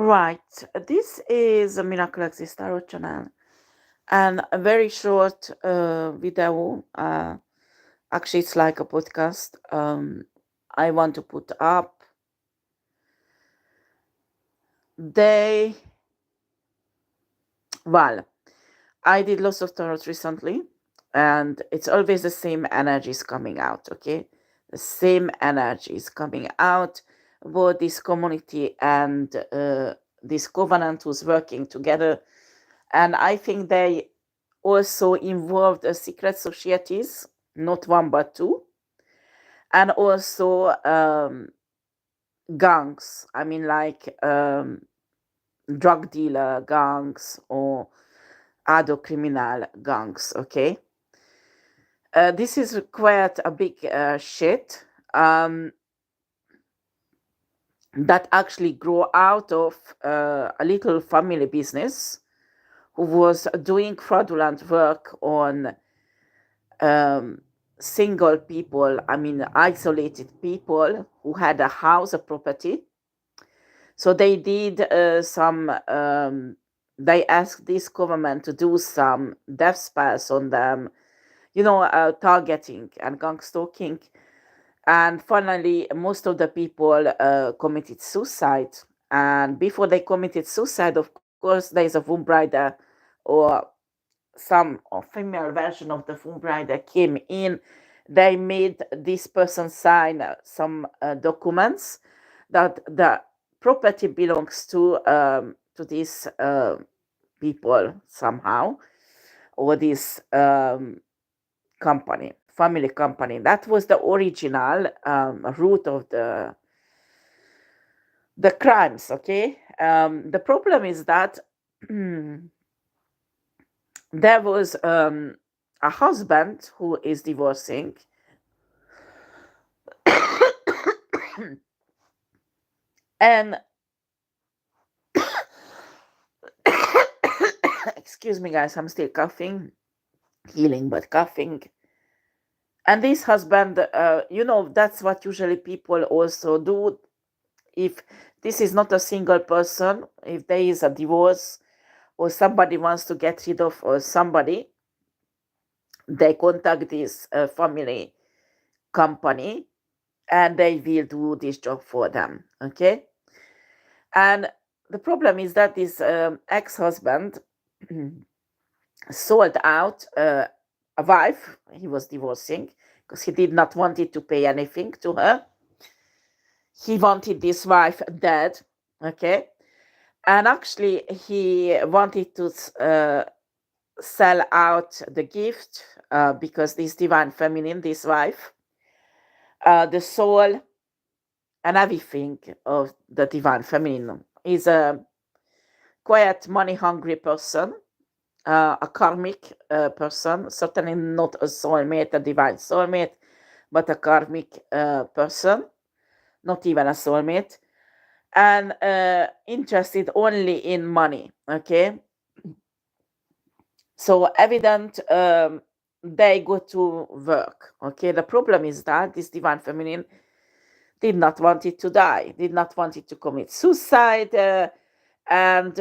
Right. This is a Miracle Access Tarot channel and a very short video. Actually, it's like a podcast. I want to put up. Well, I did lots of tarot recently, and it's always the same energies coming out, okay? The same energies coming out about this community and this covenant who's working together. And I think they also involved secret societies, not one but two, and also gangs. I mean, like drug dealer gangs or other criminal gangs, okay? This is quite a big shit that actually grew out of a little family business who was doing fraudulent work on single people, I mean isolated people who had a house, a property. So they did they asked this government to do some death spells on them, targeting and gang stalking. And finally, most of the people committed suicide. And before they committed suicide, of course, there is a womb rider or some female version of the womb rider came in. They made this person sign some documents that the property belongs to these people somehow, or this company, family company. That was the original root of the crimes. Okay, the problem is that there was a husband who is divorcing. And excuse me, guys, I'm still coughing, healing but coughing. And this husband, that's what usually people also do. If this is not a single person, if there is a divorce or somebody wants to get rid of somebody, they contact this family company and they will do this job for them. Okay. And the problem is that this ex-husband sold out a wife he was divorcing because he did not want it to pay anything to her. He wanted this wife dead. Okay. And actually, he wanted to sell out the gift because this divine feminine, this wife, the soul and everything of the divine feminine is a quite money hungry person, a karmic person, certainly not a soulmate, a divine soulmate, but a karmic person, not even a soulmate, and interested only in money. Okay. So evident, they go to work. Okay. The problem is that this divine feminine did not want it to die, did not want it to commit suicide. And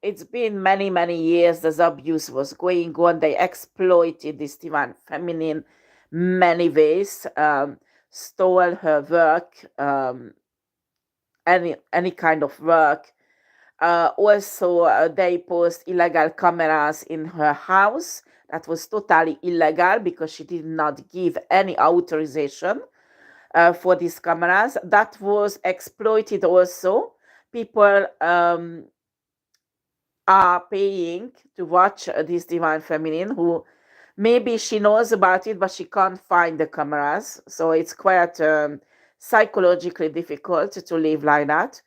it's been many, many years this abuse was going on. They exploited this divine feminine many ways, stole her work, any kind of work. Also, they post illegal cameras in her house. That was totally illegal because she did not give any authorization for these cameras. That was exploited also. People are paying to watch this divine feminine who maybe she knows about it, but she can't find the cameras. So it's quite psychologically difficult to live like that.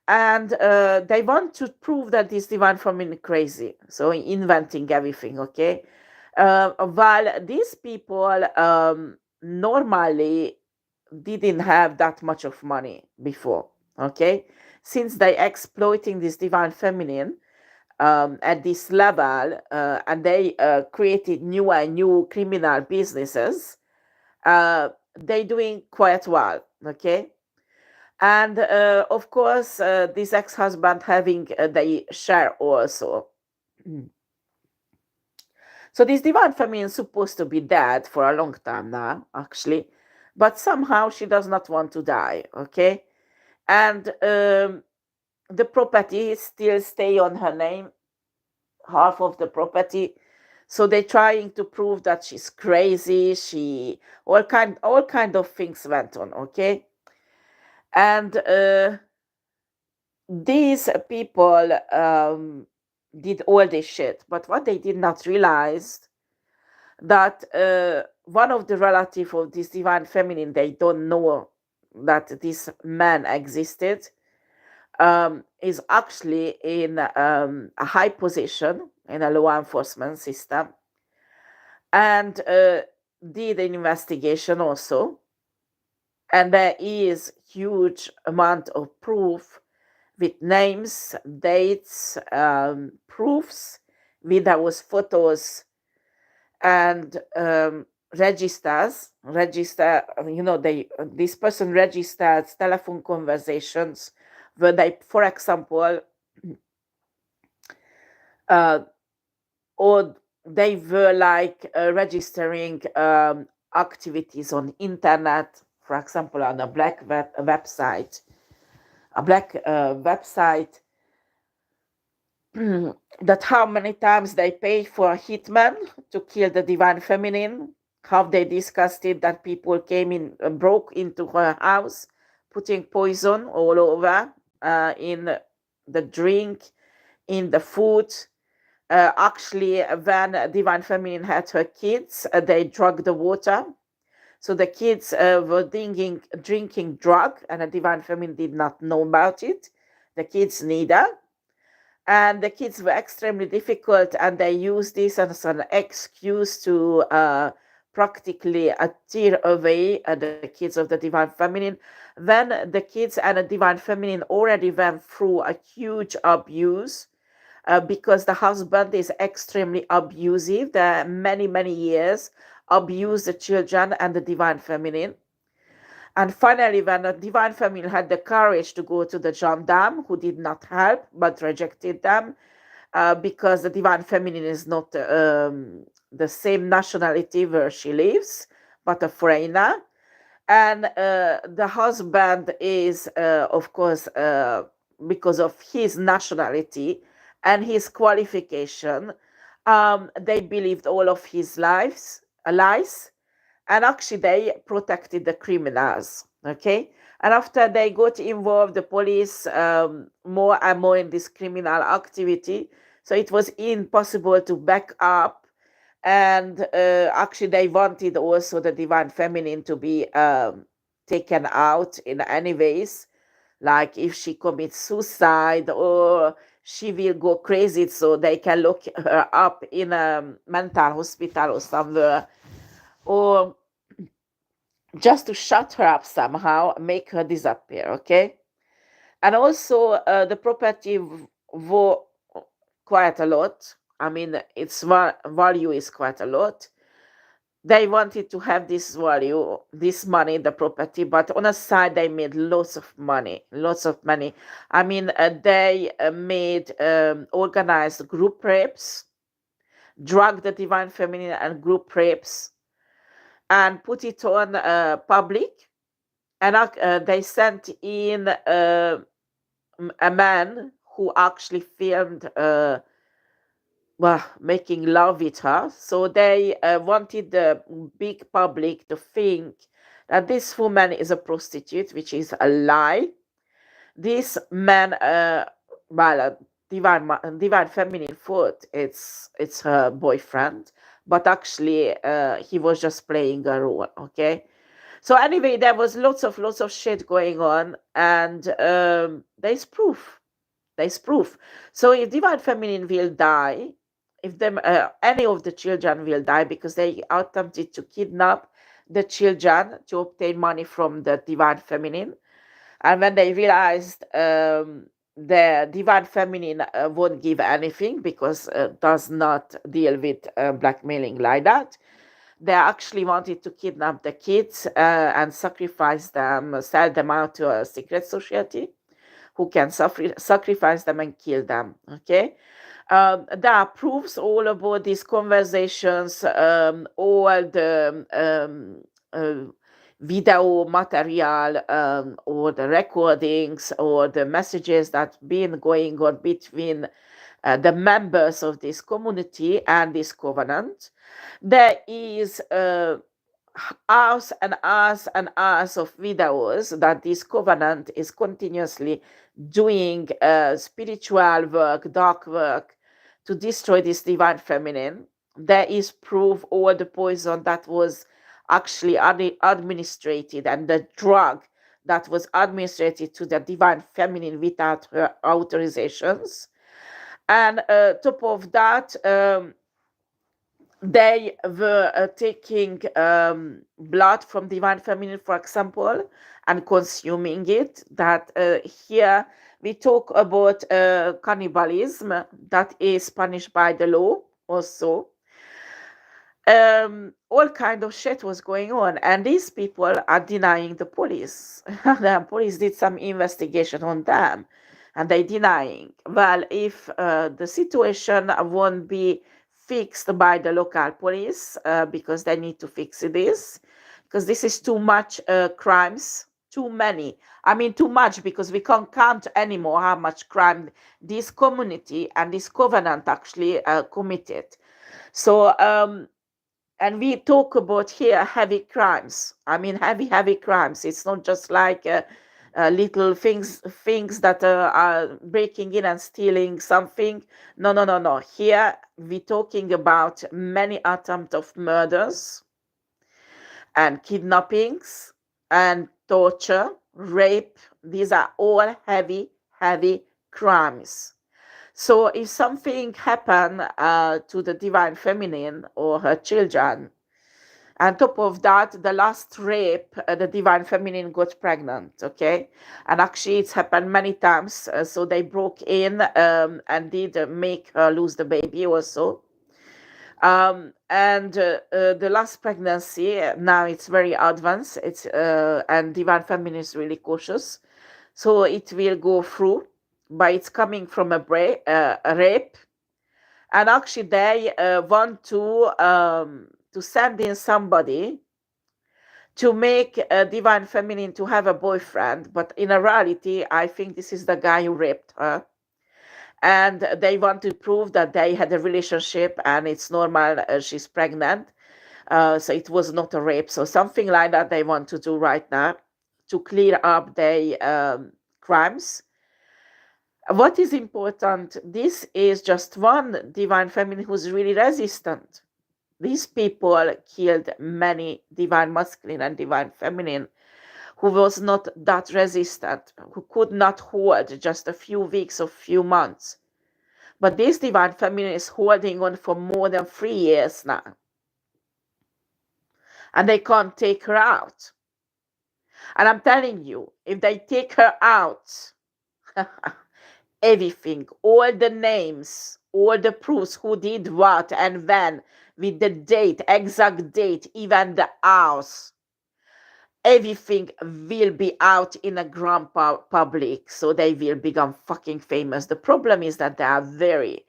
And they want to prove that this divine feminine is crazy. So inventing everything, okay? While these people normally didn't have that much of money before, okay? Since they exploiting this divine feminine at this level, and they created new and new criminal businesses, they doing quite well, okay? And of course, this ex-husband having the share also. So this divine feminine is supposed to be dead for a long time now, actually, but somehow she does not want to die. Okay, and the property still stay on her name, half of the property. So they're trying to prove that she's crazy. She all kind of things went on. Okay, and these people did all this shit, but what they did not realize that one of the relative of this divine feminine, they don't know that this man existed, is actually in a high position in a law enforcement system, and did an investigation also, and there is huge amount of proof with names, dates, proofs, with those photos and they this person registers telephone conversations where they, for example, uh, or they were like registering activities on internet, for example, on a website, a black website, that how many times they pay for a hitman to kill the divine feminine, how they discussed it, that people came in, broke into her house, putting poison all over, in the drink, in the food. Actually, when divine feminine had her kids, they drank the water. So the kids were drinking drug, and the divine feminine did not know about it. The kids neither, and the kids were extremely difficult, and they used this as an excuse to practically tear away the kids of the divine feminine, when the kids and the divine feminine already went through a huge abuse, because the husband is extremely abusive. The many years abused the children and the divine feminine. And finally, when the divine feminine had the courage to go to the gendarme, who did not help but rejected them, because the divine feminine is not the same nationality where she lives, but a foreigner. And the husband is, of course, because of his nationality and his qualification, they believed all of his lies, and actually they protected the criminals. Okay, and after they got involved, the police, more and more in this criminal activity, so it was impossible to back up. And actually they wanted also the divine feminine to be taken out in any ways, like if she commits suicide or she will go crazy, so they can look her up in a mental hospital or somewhere, or just to shut her up somehow, make her disappear. Okay, and also the property was quite a lot. I mean, its value is quite a lot. They wanted to have this value, this money, the property, but on a side they made lots of money, lots of money. I mean, they made organized group rapes, drug the divine feminine and group rapes, and put it on public. And they sent in a man who actually filmed making love with her. So they wanted the big public to think that this woman is a prostitute, which is a lie. This man, divine feminine thought it's her boyfriend, but actually he was just playing a role. Okay. So anyway, there was lots of shit going on, and there's proof. There's proof. So if divine feminine will die, if them any of the children will die, because they attempted to kidnap the children to obtain money from the divine feminine, and when they realized the divine feminine won't give anything, because does not deal with blackmailing like that, They actually wanted to kidnap the kids and sacrifice them, sell them out to a secret society who can sacrifice them and kill them. Okay. That proves all about these conversations, all the video material, or the recordings or the messages that been going on between the members of this community and this covenant. There is hours and hours and hours of videos that this covenant is continuously doing spiritual work, dark work, to destroy this divine feminine. There is proof all the poison that was actually administrated and the drug that was administrated to the divine feminine without her authorizations. And top of that, they were taking blood from divine feminine, for example, and consuming it. That here we talk about cannibalism that is punished by the law also. All kind of shit was going on, and these people are denying the police. The police did some investigation on them, and they denying. Well, if the situation won't be fixed by the local police, because they need to fix this, because this is too much crimes, too many. I mean, too much, because we can't count anymore how much crime this community and this covenant actually committed. So, and we talk about here heavy crimes. I mean, heavy crimes. It's not just like little things that are breaking in and stealing something. No. Here we're talking about many attempts of murders and kidnappings and torture, rape. These are all heavy crimes. So if something happened to the divine feminine or her children, on top of that, the last rape, the divine feminine got pregnant, okay? And actually it's happened many times. So they broke in and did make her lose the baby also. And the last pregnancy, now it's very advanced. And divine feminine is really cautious. So it will go through, but it's coming from a rape. And actually they want to send in somebody to make a divine feminine to have a boyfriend. But in reality, I think this is the guy who raped her. And they want to prove that they had a relationship and it's normal, she's pregnant. So it was not a rape. So something like that they want to do right now to clear up their crimes. What is important, this is just one divine feminine who's really resistant. These people killed many divine masculine and divine feminine who was not that resistant, who could not hold just a few weeks or few months. But this divine feminine is holding on for more than 3 years now. And they can't take her out. And I'm telling you, if they take her out, everything, all the names, all the proofs, who did what and when, with the date, exact date, even the house, everything will be out in a grand public, so they will become fucking famous. The problem is that there are very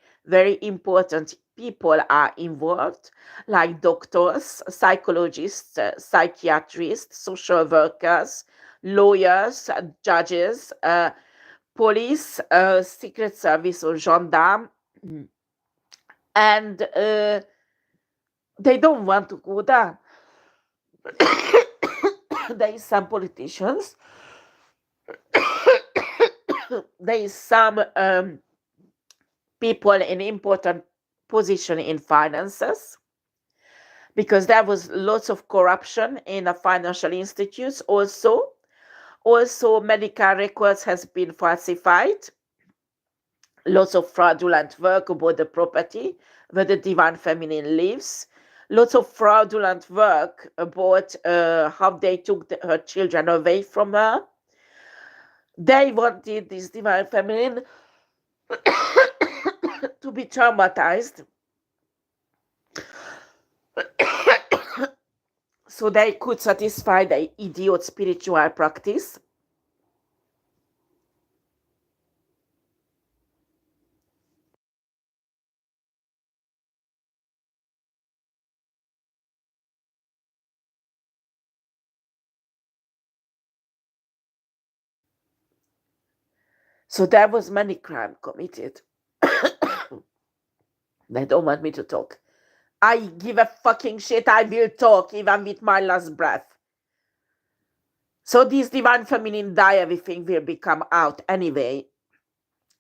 important people are involved, like doctors, psychologists, psychiatrists, social workers, lawyers, judges, police, secret service or gendarme, and they don't want to go there. There is some politicians, there is some people in important position in finances, because there was lots of corruption in the financial institutes. Also medical records has been falsified, lots of fraudulent work about the property where the divine feminine lives, lots of fraudulent work about how they took her children away from her. They wanted this divine feminine to be traumatized so they could satisfy their idiot spiritual practice. So there was many crime committed. They don't want me to talk. I give a fucking shit. I will talk even with my last breath. So this divine feminine die, everything will become out anyway,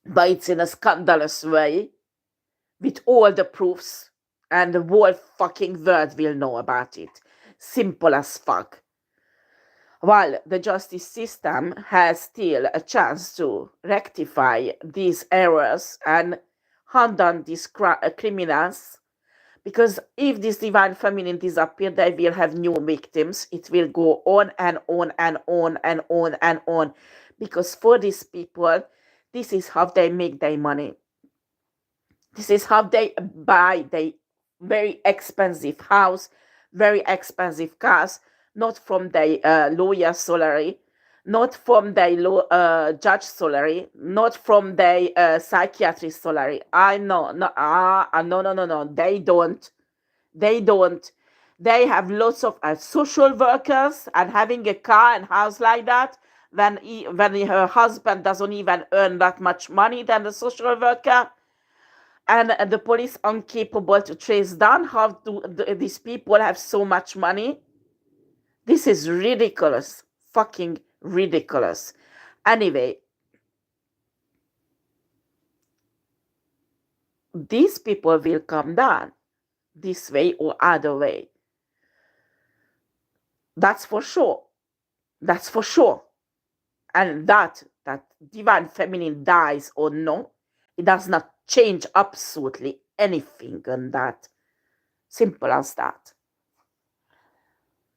but it's in a scandalous way, with all the proofs, and the whole fucking world will know about it. Simple as fuck. While the justice system has still a chance to rectify these errors and hunt down these criminals, because if this divine feminine disappear, they will have new victims. It will go on and on and on and on and on. Because for these people, this is how they make their money. This is how they buy their very expensive house, very expensive cars, not from their lawyer salary, not from their judge salary, not from their psychiatrist salary. I know, no, no, no, no, no. They don't. They don't. They have lots of social workers, and having a car and house like that, when her husband doesn't even earn that much money than the social worker, and the police incapable to trace down how these people have so much money. This is ridiculous. Fucking ridiculous. Anyway, these people will come down this way or other way. That's for sure. That's for sure. And that divine feminine dies or no, it does not change absolutely anything on that. Simple as that.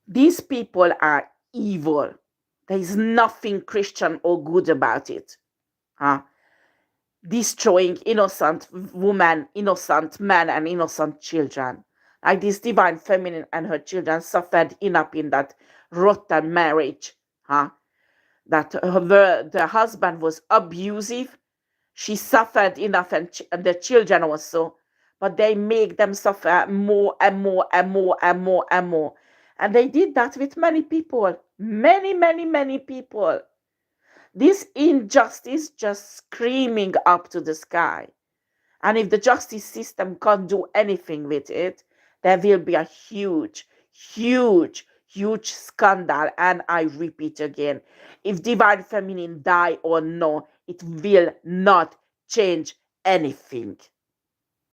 These people are evil. There is nothing Christian or good about it. Huh? Destroying innocent women, innocent men, and innocent children. Like this divine feminine and her children suffered enough in that rotten marriage. Huh? That the husband was abusive. She suffered enough, and the children also. But they make them suffer more and more and more and more and more. And they did that with many people. Many, many, many people. This injustice just screaming up to the sky. And if the justice system can't do anything with it, there will be a huge, huge, huge scandal. And I repeat again, if divine feminine die or no, it will not change anything.